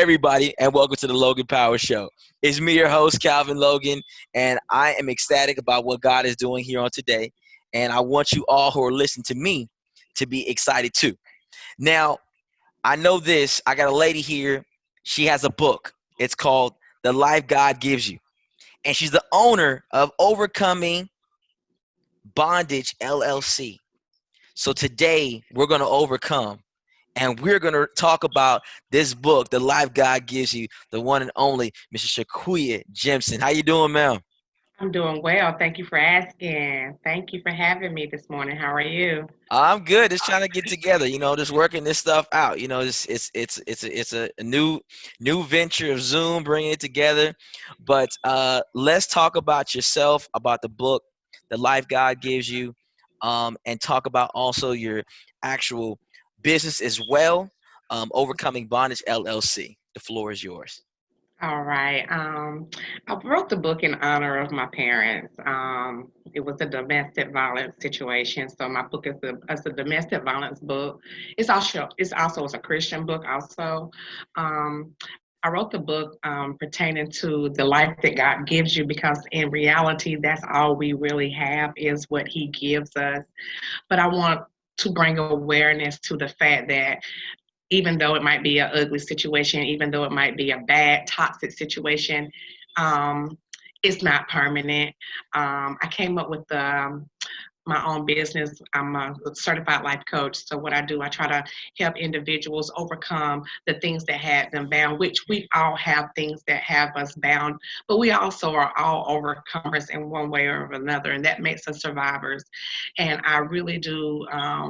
everybody, and welcome to the Logan Power Show. It's me, your host, Calvin Logan, and I am ecstatic about what God is doing here on today. And I want you all who are listening to me to be excited too. Now, I know this. I got a lady here. She has a book. It's called The Life God Gives You. And she's the owner of Overcoming Bondage LLC. So today, we're going to overcome. And we're going to talk about this book, The Life God Gives You, the one and only Mr. Shaquia Jimson. How you doing, ma'am? I'm doing well. Thank you for asking. Thank you for having me this morning. How are you? I'm good. Just trying to get together, just working this stuff out. It's a new venture of Zoom, bringing it together. But let's talk about yourself, about the book, The Life God Gives You, and talk about also your actual business as well, Overcoming Bondage LLC. The floor is yours. All right. I wrote the book in honor of my parents. It was a domestic violence situation, so my book is a domestic violence book. It's also a Christian book. Also, I wrote the book pertaining to the life that God gives you, because in reality, that's all we really have is what He gives us. But I want to bring awareness to the fact that even though it might be an ugly situation, even though it might be a bad, toxic situation, um, it's not permanent. I came up with my own business. I'm a certified life coach. So what I do, I try to help individuals overcome the things that had them bound, which we all have things that have us bound, but we also are all overcomers in one way or another, and that makes us survivors. And I really do I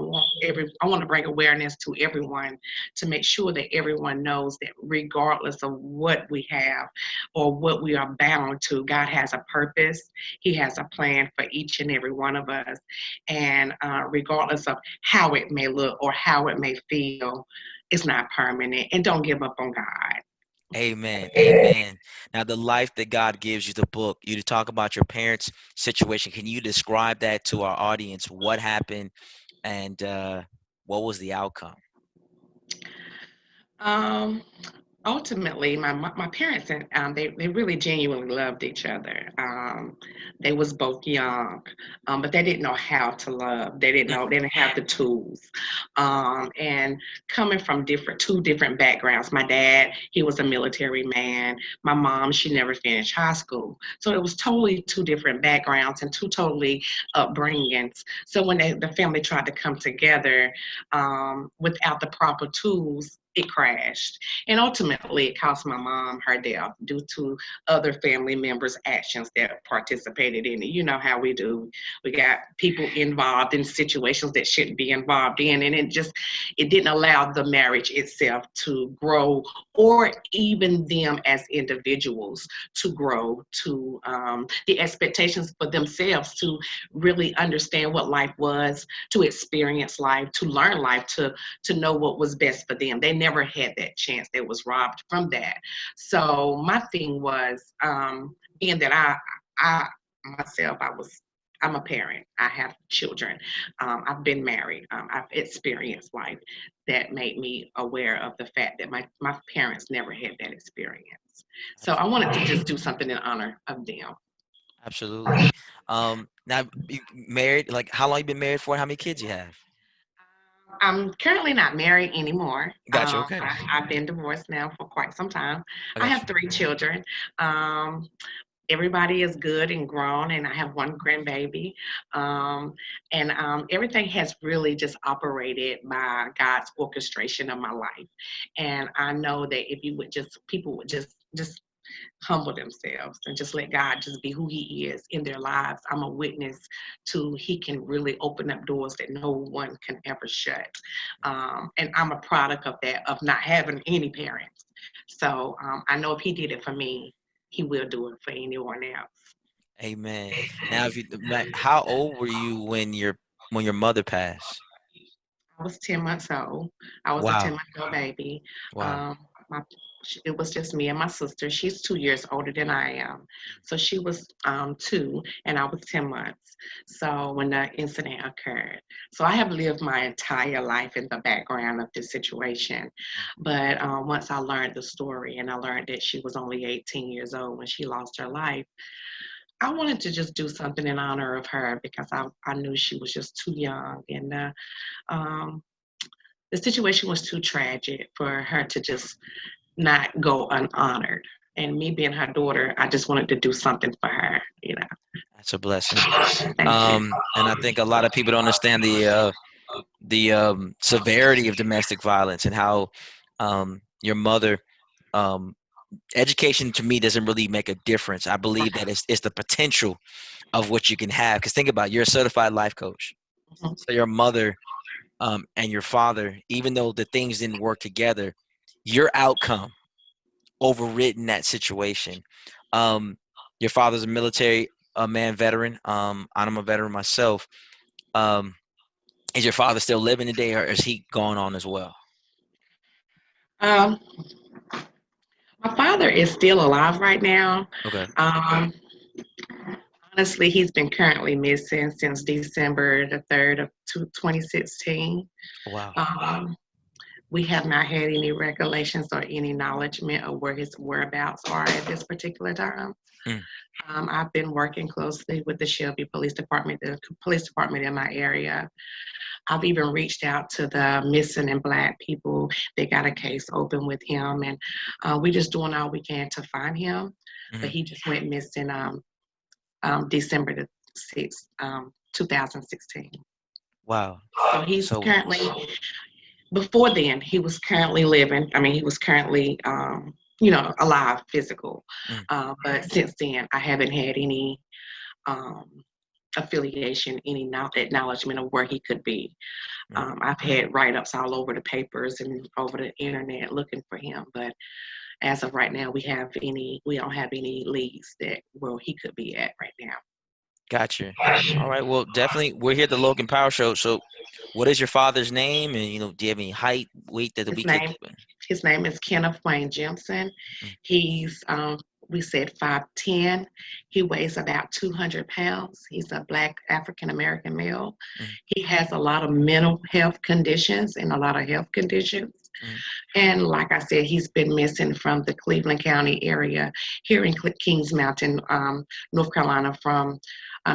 want to bring awareness to everyone to make sure that everyone knows that regardless of what we have or what we are bound to, God has a purpose. He has a plan for each and every one of us. And regardless of how it may look or how it may feel, it's not permanent. And don't give up on God. Amen. Amen. Now, the life that God gives you, the book, you to talk about your parents' situation. Can you describe that to our audience? What happened and what was the outcome? Um, Ultimately, my parents and they really genuinely loved each other. They was both young, but they didn't know how to love. They didn't have the tools. And coming from two different backgrounds, my dad, he was a military man. My mom, she never finished high school, so it was totally two different backgrounds and two totally upbringings. So when the family tried to come together without the proper tools, it crashed. And ultimately, it cost my mom her death due to other family members' actions that participated in it. You know how we do. We got people involved in situations that shouldn't be involved in. And it didn't allow the marriage itself to grow, or even them as individuals to grow, to the expectations for themselves to really understand what life was, to experience life, to learn life, to know what was best for them. They never had that chance. They was robbed from that. So my thing was, being that I myself, I'm a parent. I have children. I've been married. I've experienced life that made me aware of the fact that my parents never had that experience. So I wanted to just do something in honor of them. Absolutely. Now, you married, like, how long you been married for? How many kids you have? I'm currently not married anymore. Gotcha. Okay. I've been divorced now for quite some time. I I got have you. three children. Um, Everybody is good and grown, and I have one grandbaby. Um, and everything has really just operated by God's orchestration of my life. And I know that if you would just, people would just humble themselves and just let God just be who He is in their lives. I'm a witness to He can really open up doors that no one can ever shut. And I'm a product of that, of not having any parents. So I know if He did it for me, He will do it for anyone else. Amen. Now, how old were you when your mother passed? I was 10 months old. I was a 10 Wow. month old baby. Wow. Um, my it was just me and my sister. She's 2 years older than I am. So she was 2 and I was 10 months. So when the incident occurred. So I have lived my entire life in the background of this situation. But once I learned the story and I learned that she was only 18 years old when she lost her life, I wanted to just do something in honor of her because I knew she was just too young. And um, the situation was too tragic for her to just not go unhonored. And me being her daughter, I just wanted to do something for her, you know. That's a blessing. Thank you. And I think a lot of people don't understand the severity of domestic violence and how your mother um, education to me doesn't really make a difference. I believe that it's the potential of what you can have. Because think about it, you're a certified life coach. Mhm. So your mother and your father, even though the things didn't work together, your outcome overridden that situation. Um, your father's a military man veteran. I'm a veteran myself. Um, is your father still living today, or is he gone on as well? Um, my father is still alive right now. Okay. Um, honestly, he's been currently missing since December the 3rd of 2016. Wow. Um, we have not had any regulations or any acknowledgement of where his whereabouts are at this particular time. Mm, I've been working closely with the Shelby Police Department, the police department in my area. I've even reached out to the missing and black people. They got a case open with him, and we're just doing all we can to find him. But mm. he just went missing December the 6th, 2016. Wow. So he's So, currently, before then, he was currently living. I mean, he was currently, alive, physical. mm, But since then, I haven't had any um, affiliation, any acknowledgement of where he could be. mm. I've had write ups all over the papers and over the internet looking for him, but as of right now, we don't have any leads that where he could be at right now. Gotcha. All right. Well, definitely, we're here at the Logan Power Show. So, what is your father's name? And do you have any height, weight that we His could? name his name is Kenneth Jimson. Mm, He's we said 5'10". He weighs about 200 pounds. He's a black African American male. mm, He has a lot of mental health conditions and a lot of health conditions. mm. And like I said, he's been missing from the Cleveland County area here in Kings Mountain, North Carolina, from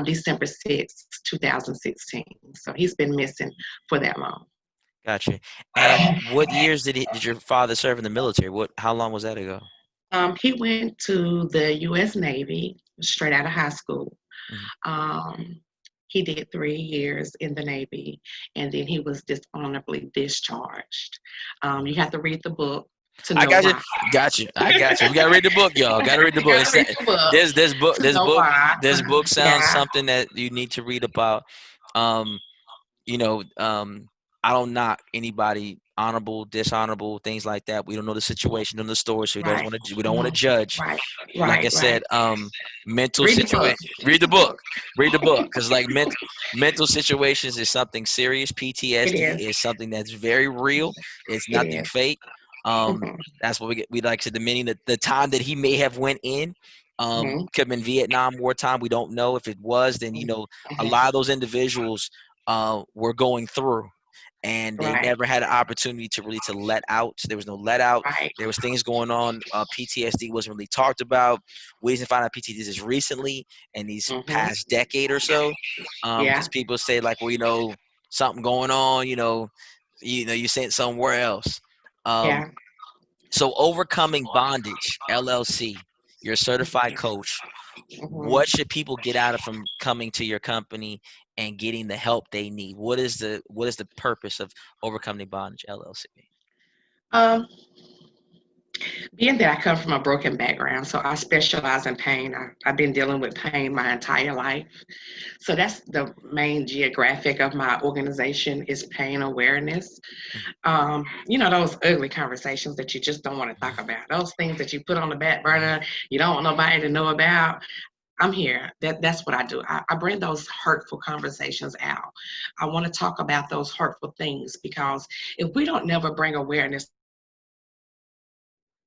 December 6, 2016. So he's been missing for that long. Gotcha. And what years did your father serve in the military? How long was that ago? He went to the U.S. Navy straight out of high school. Mm. Um, he did 3 years in the Navy, and then he was dishonorably discharged. You have to read the book to I know got you. why. Got you. I got you. We gotta read the book, y'all. Gotta read the You book. got to read the book This book to know why. this book sounds Yeah, something that you need to read about. Um, you know, I don't knock anybody honorable, dishonorable, things like that. We don't know the situation, don't know the story, so right. we don't want to Mhm. judge. Right, Like I right. said, mental Read the situation. book. Read the Read the book. book. Read the book, because like mental situations is something serious. It PTSD is. is something that's very real. It's It nothing is. fake. Um, Mhm. that's what we like I said. The meaning that the time that he may have went in, Mhm. could have been Vietnam War time. We don't know. If it was, then a Mhm. lot of those individuals were going through, and they Right. never had an opportunity to really to let out. There was no let out. Right. There was things going on. PTSD wasn't really talked about. We didn't find out PTSD just recently in these Mhm. past decade or so, Yeah. because people say like, well, something going on. You sent somewhere else. Um, Yeah. so overcoming bondage, LLC. You're a certified coach. Mhm. What should people get out of from coming to your company and getting the help they need? What is the purpose of overcoming bondage, LLC? Um, being that I come from a broken background, so I specialize in pain. I've been dealing with pain my entire life. So that's the main geographic of my organization is pain awareness. Those ugly conversations that you just don't want to talk about, those things that you put on the back burner, you don't want nobody to know about. I'm here. That's what I do. I bring those hurtful conversations out. I want to talk about those hurtful things because if we don't never bring awareness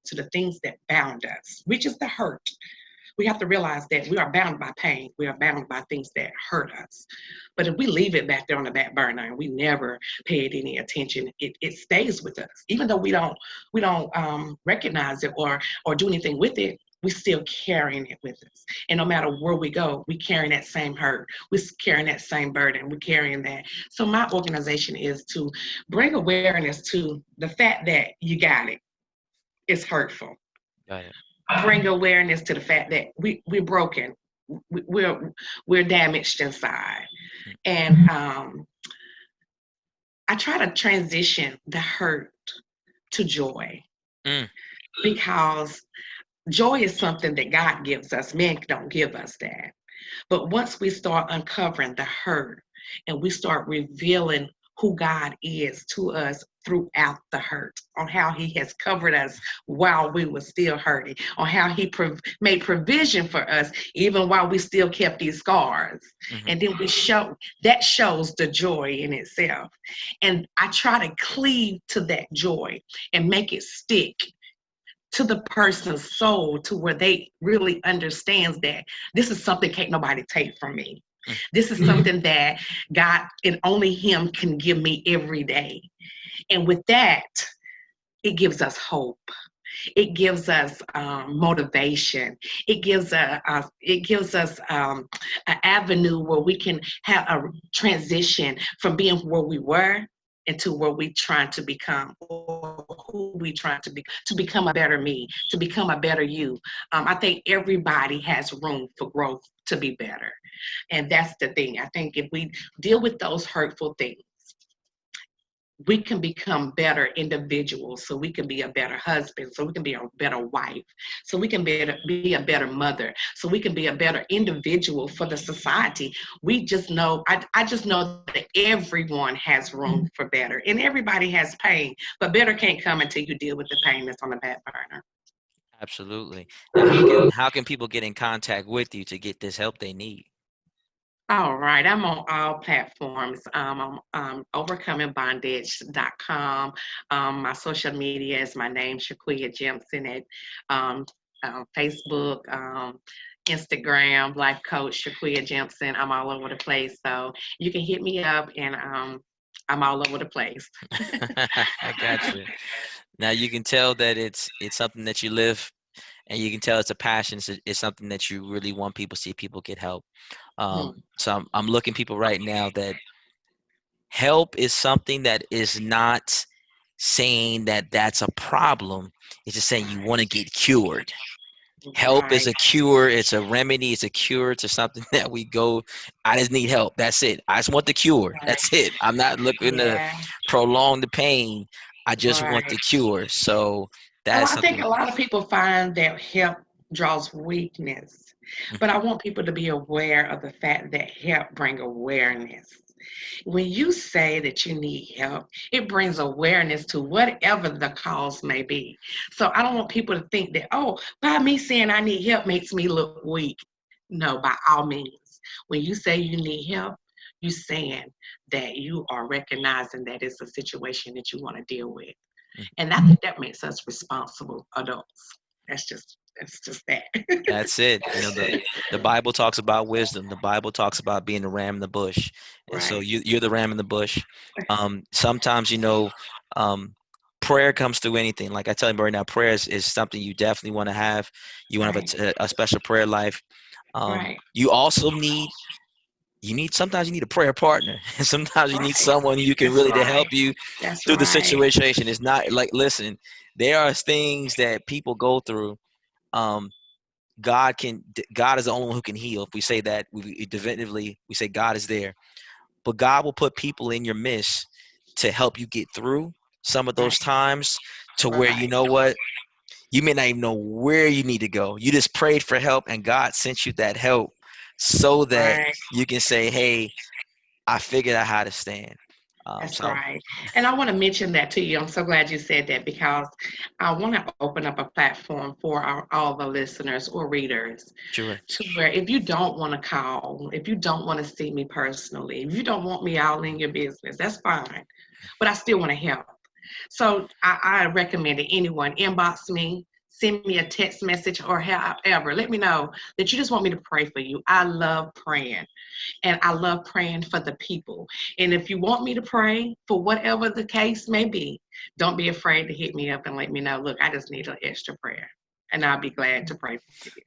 to the things that bound us, which is the hurt. We have to realize that we are bound by pain. We are bound by things that hurt us. But if we leave it back there on the back burner and we never pay it any attention, it stays with us. Even though we don't recognize it or do anything with it, we're still carrying it with us. And no matter where we go, we carrying that same hurt. We're carrying that same burden. We're carrying that. So my organization is to bring awareness to the fact that you got it. It's hurtful. Got it. Bring awareness to the fact that we're broken. We're damaged inside. And I try to transition the hurt to joy, Mm. because joy is something that God gives us. Men don't give us that. But once we start uncovering the hurt and we start revealing who God is to us throughout the hurt, on how he has covered us while we were still hurting, on how he made provision for us even while we still kept these scars. Mm-hmm. And then that shows the joy in itself. And I try to cleave to that joy and make it stick to the person's soul, to where they really understands that this is something can't nobody take from me. This is something that God and only him can give me every day. And with that, it gives us hope. It gives us motivation. It gives us an avenue where we can have a transition from being where we were into where we trying to become, or who we trying to become a better me, to become a better you. I think everybody has room for growth to be better. And that's the thing. I think if we deal with those hurtful things, we can become better individuals, so we can be a better husband, so we can be a better wife, so we can be a better mother, so we can be a better individual for the society. We just know, I just know that everyone has room for better, and everybody has pain, but better can't come until you deal with the pain that's on the back burner. Absolutely. Now, how can people get in contact with you to get this help they need? All right, I'm on all platforms. I'm overcomingbondage.com. My social media is my name, Shaquia Jimson, at um, Facebook, Instagram, Life Coach Shaquia Jimson. I'm all over the place, so you can hit me up, and I'm all over the place. I got you. Now you can tell that it's something that you live, and you can tell it's a passion. It's something that you really want people to see people get help. Hmm. So I'm looking people right now that help is something that is not saying that that's a problem. It's just saying you want to get cured. Help is Right. a cure. It's a remedy. It's a cure to something that we go. I just need help. That's it. I just want the cure. Right. That's it. I'm not looking to Yeah. prolong the pain. I just want Right. the cure. So Well, that's I think something. a lot of people find that help draws weakness, but I want people to be aware of the fact that help bring awareness. When you say that you need help, it brings awareness to whatever the cause may be. So I don't want people to think that, oh, by me saying I need help makes me look weak. No, by all means. When you say you need help, you're saying that you are recognizing that it's a situation that you want to deal with. Mhm. And I think that makes us responsible adults. That's just that. That's it. You know, the Bible talks about wisdom. The Bible talks about being the ram in the bush. And so Right. you're the ram in the bush. Sometimes, um, prayer comes through anything. Like I tell you right now, prayer is something you definitely want to have. You want to Right. have a special prayer life. Right. You also sometimes you need a prayer partner. And sometimes you need Right. someone you can That's really to right. help you That's through the right. situation. It's not like, listen, there are things that people go through. Um, God is the only one who can heal. If we say that, we definitively we say God is there, but God will put people in your midst to help you get through some of Right. those times, to where you Right. know what, you may not even know where you need to go. You just prayed for help and God sent you that help so that Right. you can say, hey, I figured out how to stand. That's So right. And I want to mention that to you. I'm so glad you said that, because I want to open up a platform for all the listeners or readers, sure. to where if you don't want to call, if you don't want to see me personally, if you don't want me all in your business, that's fine. But I still want to help. So I recommend that anyone inbox me. send me a text message or however. Let me know that you just want me to pray for you. I love praying, and I love praying for the people. And if you want me to pray for whatever the case may be, don't be afraid to hit me up and let me know. Look, I just need an extra prayer, and I'll be glad to pray for you.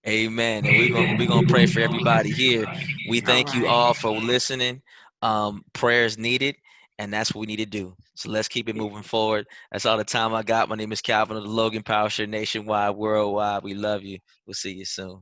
Amen. And we're gonna pray for everybody here. We All thank you right. all for listening. Prayers needed, and that's what we need to do. So let's keep it moving forward. That's all the time I got. My name is Calvin of the Logan Power Show nationwide, worldwide. We love you. We'll see you soon.